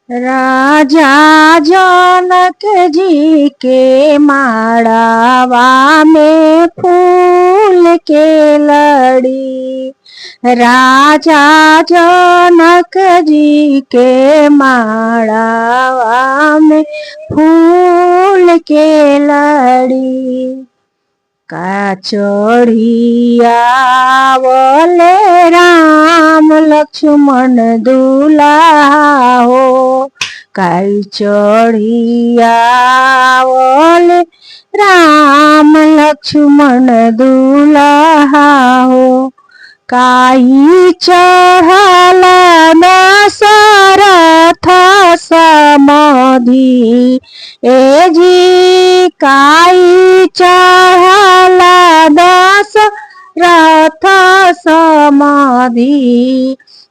राजा जनक जी के माड़ावा में फूल के लड़ी। राजा जनक जी के माड़ावा में फूल के लड़ी। का चढ़िया बोले राम लक्ष्मण दुल्हा हो। काई चढ़िया बोले राम लक्ष्मण दुल्हा हो। काई चढ़ल दशरथ समाधि। ए जी काई चढ़ल दशरथ समाधि।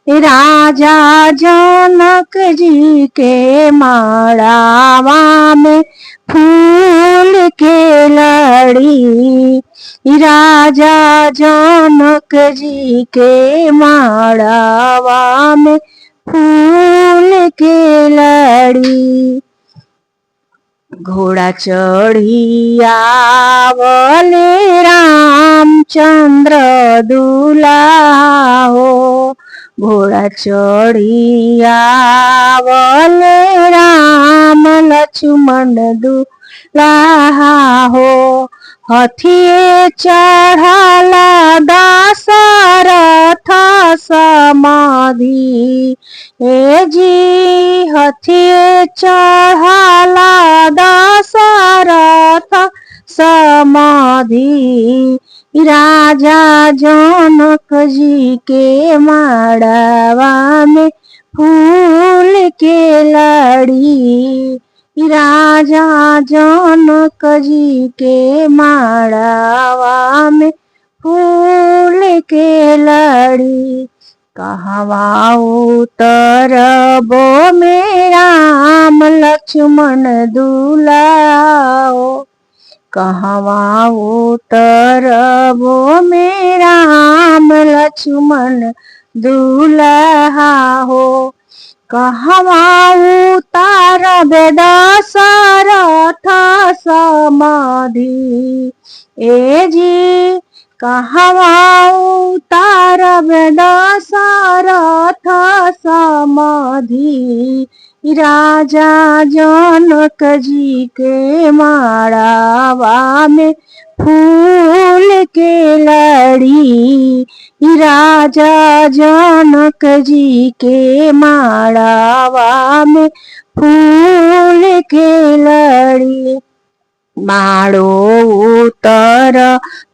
राजा जनक जी के माड़ावा में फूल के लड़ी। राजा जनक जी के माड़ावा में फूल के लड़ी। घोड़ा चढ़िया बोले रामचंद्र दुल्हा हो। घोड़ा चढ़िया बोले राम लक्ष्मण दुल्हा हो। हथिये चढ़ल दशरथ समाधि। ए जी हथिये चढ़ल दशरथ समाधि। राजा जनक जी के माड़ावा में फूल के लड़ी। राजा जनक जी के माड़ावा में फूल के लड़ी। कहवा उतरबो में राम लक्ष्मण दुल्हा हो। कहवा उतरबो में राम लक्ष्मण दुल्हा हो। कहवा उतारबे दशरथ समाधि। ए जी कहवा उतारबे दशरथ समाधि। राजा जनक जी के माड़ावा में फूल के लड़ी। राजा जनक जी के माड़ावा में फूल के लड़ी। माड़ो उतर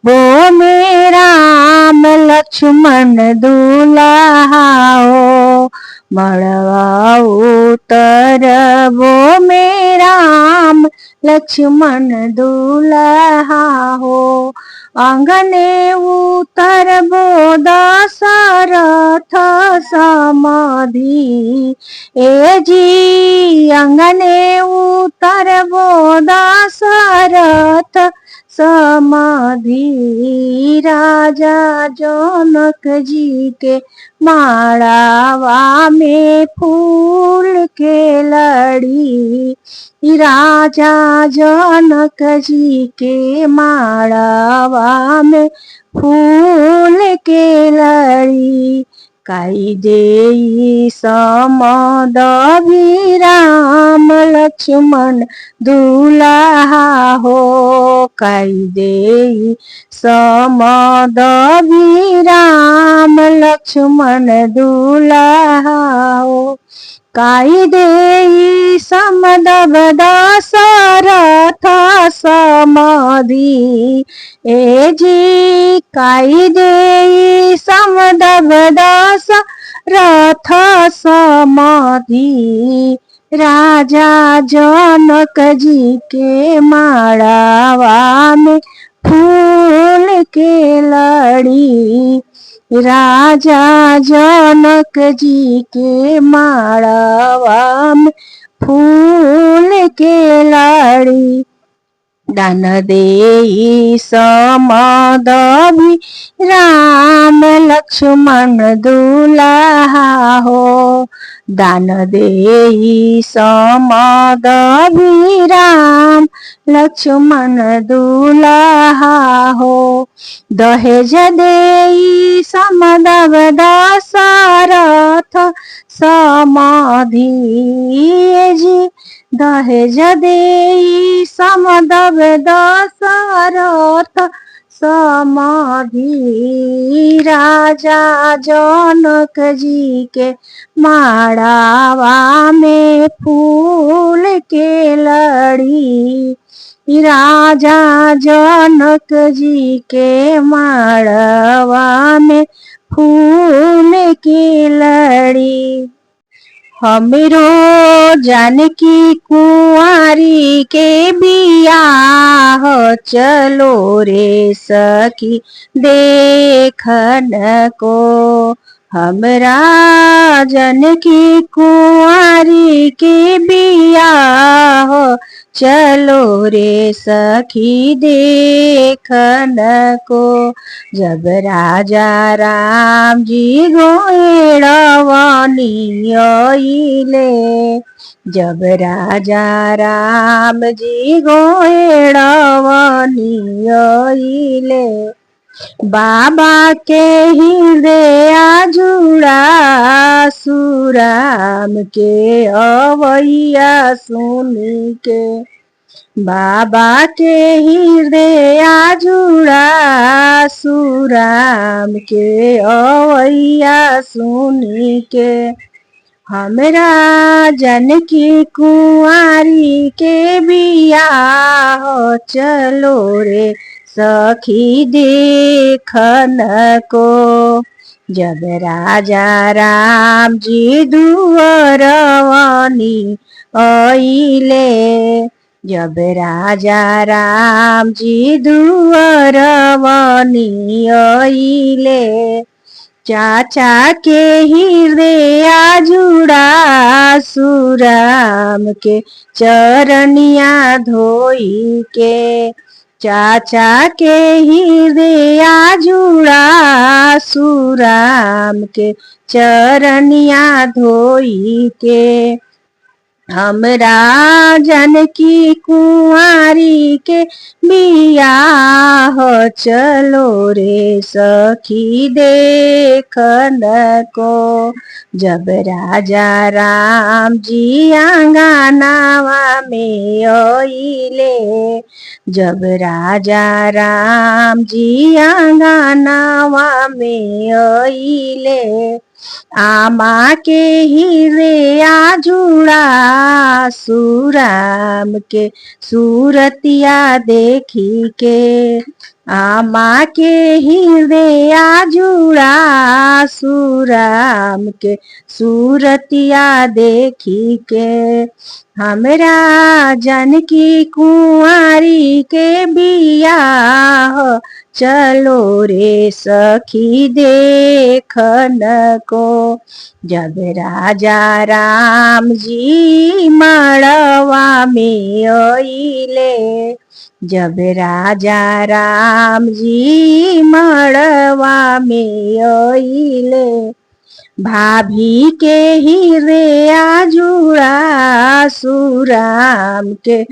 बो में राम लक्ष्मण दुल्हा हो। मड़वा उतर बो में राम लक्ष्मण दुल्हा हो। आंगने उतरबो दशरथ समाधि। ए जी आंगने उतरबो दशरथ समाधि। राजा जनक जी के माड़ावा में फूल के लड़ी। राजा जनक जी के माड़ावा में फूल के लड़ी। काई देई समद राम लक्ष्मण दुल्हा हो। काई देई समद राम लक्ष्मण दुल्हा हो। काई देई समद दशरथ समाधि। ए जी काई देई समद दशरथ समाधि। राजा जनक जी के माड़ावा में फूल के लड़ी। राजा जनक जी के माड़ावा में फूल के लड़ी। दान देई समदभि राम लक्ष्मण दुलाहा हो। दान देई समदभि राम लक्ष्मण दुलाहा हो। दहेज देई समदभ दशरथ समाधि जी। दहेज देई समदभ दशरथ समाधि राजा जनक जी के माड़ावा में फूल के लड़ी। राजा जनक जी के माड़ावा में फूल की लड़ी। हमरो जानकी कुंवारी के बियाह चलो रे सखी देखन को। हमरा जानकी कुंवारी के बियाह चलो रे सखी देखन को। जब राजा राम जी गोइड़वनी आइले। जब राजा राम जी गोइड़वनी आइले। बाबा के हृदय जुड़ा सुराम के अवैया सुनी के। बाबा के हृदय जुड़ा सुराम के अवैया सुनी के। हमरा जानकी कुंवारी के बियाह चलो रे सखी देखन को। जब राजा राम जी दुअरवनी आइले। जब राजा राम जी दुअरवनी आइले। चाचा के हृदय जुड़ा सुराम के चरनिया धोई के। चाचा के हृदय जुड़ा सुराम के चरनिया धोई के। हमरा जानकी कुंवारी के बियाह चलो रे सखी देखन को। जब राजा राम जी आंगनावा में आइले। जब राजा राम जी आंगनावा में आइले। आमा के हृदय जुड़ा सुराम के सूरतिया देखी के। आमा के हृदय जुड़ा सुराम के सूरतिया देखी के। हमरा जानकी कुंवारी के बियाह चलो रे सखी देखन को। जब राजा राम जी मड़वा में आइले। जब राजा राम जी मड़वा में आइले। भाभी के हृदय जुड़ा सुराम के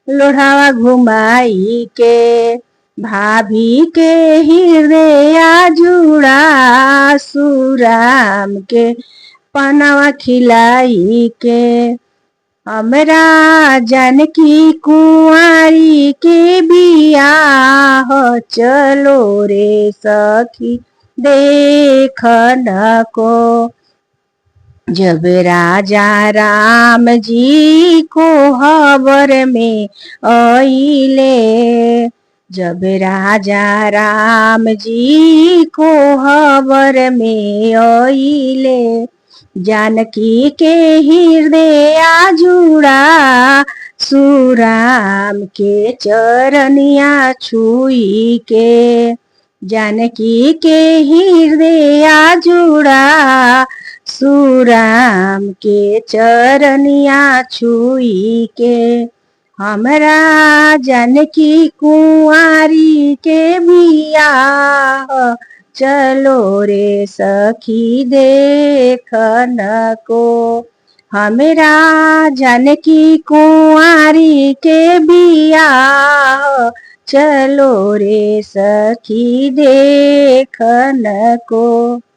लोढ़ावा घुमाई के। भाभी के हृदय जुड़ा सुराम के पनावा खिलाई के। हमरा जानकी कुंवारी के बियाह चलो रे सखी देखन को। जब राजा राम जी को हवर में आइले। जब राजा राम जी को हवर में आइले। जानकी के हृदय जुड़ा सुराम के चरनिया छुई के। जानकी के हृदय जुड़ा सुराम के चरनिया छुई के। हमरा जानकी कुंवारी के बियाह चलो रे सखी देखन को। हमरा जानकी कुंवारी के बियाह चलो रे सखी देखन को।